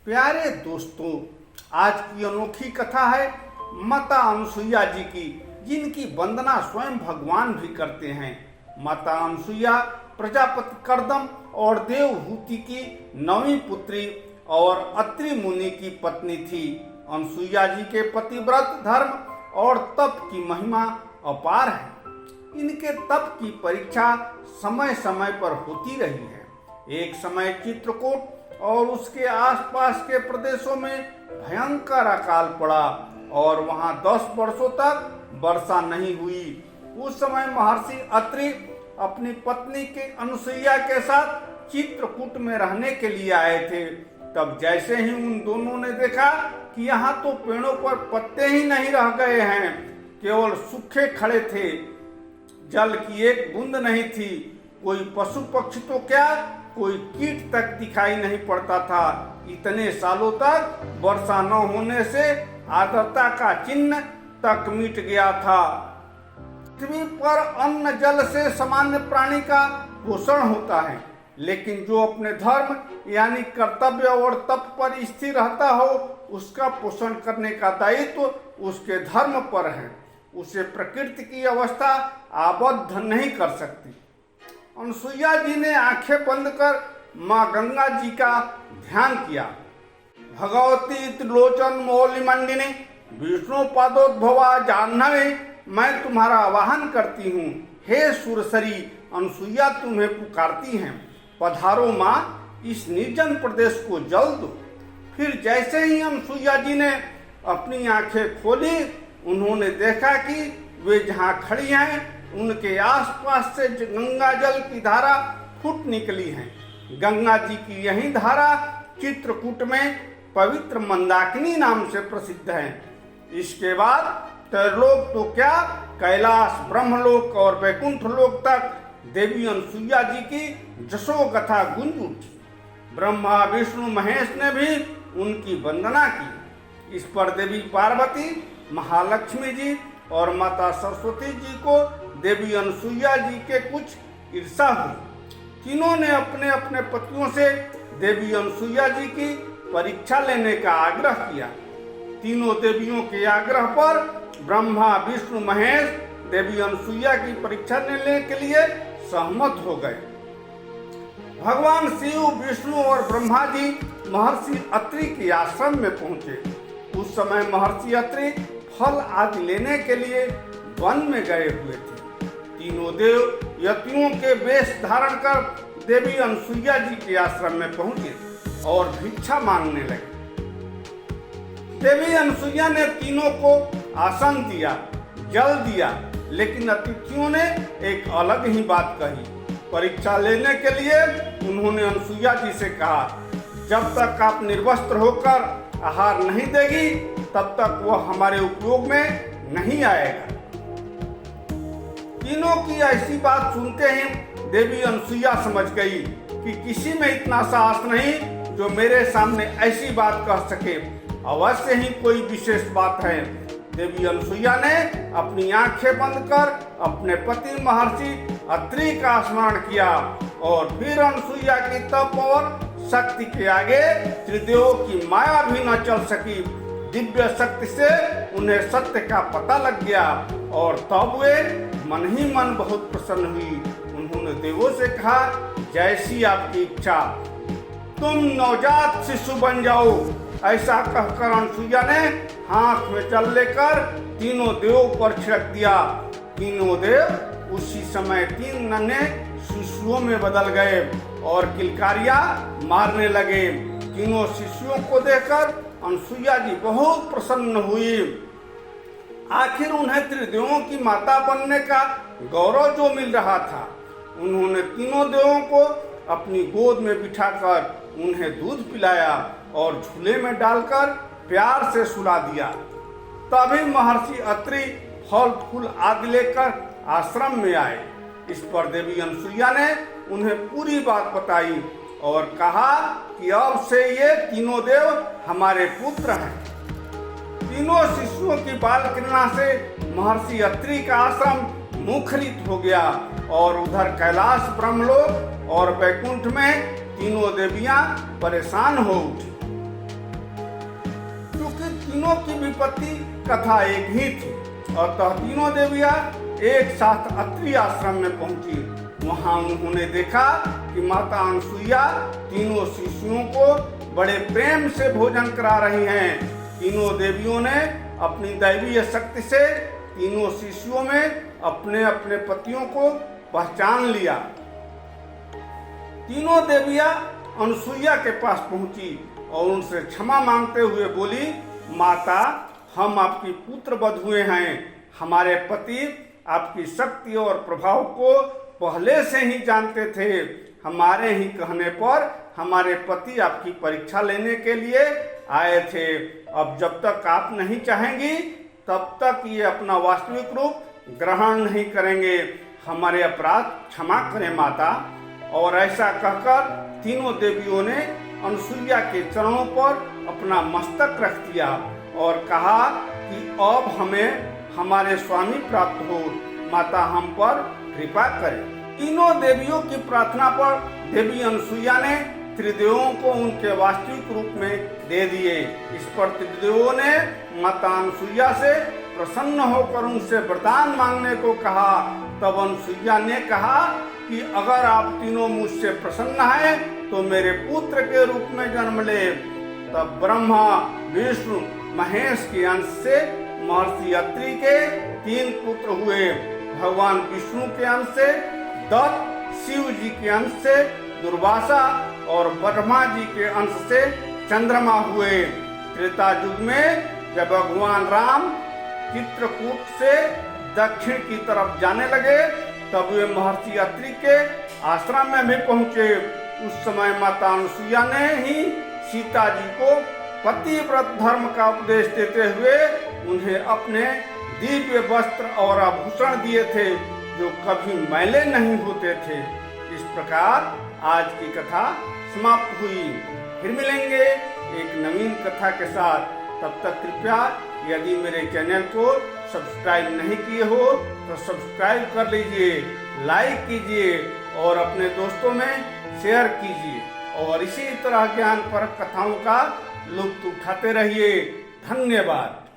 प्यारे दोस्तों, आज की अनोखी कथा है माता अनसुईया जी की, जिनकी वंदना स्वयं भगवान भी करते हैं। माता अनसुईया प्रजापति कर्दम और देवहूति की 9वीं पुत्री और अत्रि मुनि की पत्नी थी। अनसुईया जी के पतिव्रत धर्म और तप की महिमा अपार है। इनके तप की परीक्षा समय समय पर होती रही है। एक समय चित्रकूट और उसके आसपास के प्रदेशों में भयंकर अकाल पड़ा और वहां 10 वर्षों तक वर्षा नहीं हुई। उस समय महर्षि अत्रि अपनी पत्नी के अनसुईया के साथ चित्रकूट में रहने के लिए आए थे। तब जैसे ही उन दोनों ने देखा कि यहाँ तो पेड़ों पर पत्ते ही नहीं रह गए हैं, केवल सूखे खड़े थे, जल की एक बूंद नहीं थी, कोई पशु पक्षी तो क्या कोई कीट तक दिखाई नहीं पड़ता था। इतने सालों तक वर्षा न होने से आर्द्रता का चिन्ह तक मिट गया था। पृथ्वी पर अन्न जल से सामान्य प्राणी का पोषण होता है, लेकिन जो अपने धर्म यानी कर्तव्य और तप पर स्थिर रहता हो, उसका पोषण करने का दायित्व उसके धर्म पर है। उसे प्रकृति की अवस्था आबद्ध नहीं कर सकती। अनसुईया जी ने आंखें बंद कर माँ गंगा जी का ध्यान किया। भगवती त्रिलोचन मौलिमंडिनी विष्णु पादोद्भवा जाह्नवी, मैं तुम्हारा आवाहन करती हूँ। हे सुरसरी अनसुईया तुम्हें पुकारती हैं। पधारो माँ, इस निर्जन प्रदेश को जल दो। फिर जैसे ही अनसुईया जी ने अपनी आंखें खोली, उन्होंने देखा कि वे जहाँ खड़ी हैं उनके आसपास से गंगा जल की धारा फूट निकली है। गंगा जी की यही धारा चित्रकूट में पवित्र मंदाकिनी नाम से प्रसिद्ध है। इसके बाद त्रैलोक तो क्या, कैलाश, ब्रह्मलोक और वैकुंठ लोक तक देवी अनसुईया जी की जशोगाथा गूंज उठी। ब्रह्मा, विष्णु, महेश ने भी उनकी वंदना की। इस पर देवी पार्वती, महालक्ष्मी जी और माता सरस्वती जी को देवी अनसुईया जी के कुछ ईर्षा हुई। तीनों ने अपने अपने पतियों से देवी अनसुईया जी की परीक्षा लेने का आग्रह किया। तीनों देवियों के आग्रह पर ब्रह्मा, विष्णु, महेश देवी अनसुईया की परीक्षा लेने के लिए सहमत हो गए। भगवान शिव, विष्णु और ब्रह्मा जी महर्षि अत्रि के आश्रम में पहुंचे। उस समय महर्षि अत्रि फल आदि लेने के लिए वन में गए हुए थे। तीनों देव यतियों के वेश धारण कर देवी अनसुईया जी के आश्रम में पहुंचे और भिक्षा मांगने लगे। देवी अनसुईया ने तीनों को आसन दिया, जल दिया, लेकिन अतिथियों ने एक अलग ही बात कही। परीक्षा लेने के लिए उन्होंने अनसुईया जी से कहा, जब तक आप निर्वस्त्र होकर आहार नहीं देगी, तब तक वह हमारे उपयोग में नहीं आएगा। तीनों की ऐसी बात सुनते ही देवी अनसुईया समझ गई कि किसी में इतना साहस नहीं जो मेरे सामने ऐसी बात कह सके। अवश्य ही कोई विशेष बात है। देवी अनसुईया ने अपनी आंखें बंद कर अपने पति महर्षि अत्रि का स्मरण किया और फिर अनसुईया की तप और शक्ति के आगे त्रिदेवों की माया भी न चल सकी। दिव्य शक्ति से उन्हें सत्य का पता लग गया और तब वे मन ही मन बहुत प्रसन्न हुई। उन्होंने देवों से कहा, जैसी आपकी इच्छा, तुम नवजात शिशु बन जाओ। ऐसा कहकर अनसुईया ने हाथ में जल लेकर तीनों देवों पर छिड़क दिया। तीनों देव उसी समय 3 नन्हे शिशुओं में बदल गए और किलकारियां मारने लगे। तीनों शिशुओं को देखकर अनसुईया जी बहुत प्रसन्न हुई। आखिर उन्हें त्रिदेवों की माता बनने का गौरव जो मिल रहा था। उन्होंने तीनों देवों को अपनी गोद में बिठाकर उन्हें दूध पिलाया और झूले में डालकर प्यार से सुला दिया। तभी महर्षि अत्रि फल फूल आदि लेकर आश्रम में आए। इस पर देवी अनसुईया ने उन्हें पूरी बात बताई और कहा कि अब से ये तीनों देव हमारे पुत्र हैं। तीनों शिशुओं की बाल क्रीड़ा से महर्षि अत्रि का आश्रम मुखरित हो गया और उधर कैलाश, ब्रह्मलोक और वैकुंठ में तीनों देवियां परेशान हो उठी। उत्पत्ति कथा एक ही थी। अतः तीनों देवियां एक साथ अत्रि आश्रम में पहुंची। वहां उन्होंने देखा कि माता अनसुईया तीनों शिशुओं को बड़े प्रेम से भोजन करा रही हैं। तीनों देवियों ने अपनी दैवीय शक्ति से तीनों शिशुओं में अपने अपने पतियों को पहचान लिया। तीनों देवियां अनसुईया के पास पहुंची और उनसे क्षमा मांगते हुए बोली, माता, हम आपकी पुत्र बधुए हैं। हमारे पति आपकी शक्ति और प्रभाव को पहले से ही जानते थे। हमारे ही कहने पर हमारे पति आपकी परीक्षा लेने के लिए आए थे। अब जब तक आप नहीं चाहेंगी तब तक ये अपना वास्तविक रूप ग्रहण नहीं करेंगे। हमारे अपराध क्षमा करें माता। और ऐसा कहकर तीनों देवियों ने अनसुईया के चरणों पर अपना मस्तक रख दिया और कहा कि अब हमें हमारे स्वामी प्राप्त हो, माता हम पर कृपा करें। तीनों देवियों की प्रार्थना पर देवी अनसुईया ने त्रिदेवों को उनके वास्तविक रूप में दे दिए। इस पर त्रिदेवों ने माता अनसुईया से प्रसन्न होकर उनसे वरदान मांगने को कहा। तब अनसुईया ने कहा कि अगर आप तीनों मुझसे प्रसन्न हैं तो मेरे पुत्र के रूप में जन्म ले। तब ब्रह्मा, विष्णु, महेश के अंश से महर्षि अत्रि के 3 पुत्र हुए। भगवान विष्णु के अंश से दत्त, शिव जी के अंश से दुर्वासा और ब्रह्मा जी के अंश से चंद्रमा हुए। त्रेता युग में जब भगवान राम चित्रकूट से दक्षिण की तरफ जाने लगे तब वे महर्षि अत्रि के आश्रम में भी पहुंचे। उस समय माता अनसुईया ने ही सीता जी को पतिव्रत धर्म का उपदेश देते हुए उन्हें अपने दिव्य वस्त्र और आभूषण दिए थे जो कभी मैले नहीं होते थे। इस प्रकार आज की कथा समाप्त हुई। फिर मिलेंगे एक नवीन कथा के साथ। तब तक कृपया यदि मेरे चैनल को सब्सक्राइब नहीं किए हो तो सब्सक्राइब कर लीजिए, लाइक कीजिए और अपने दोस्तों में शेयर कीजिए और इसी तरह ज्ञानपरक कथाओं का लुत्फ उठाते रहिए। धन्यवाद।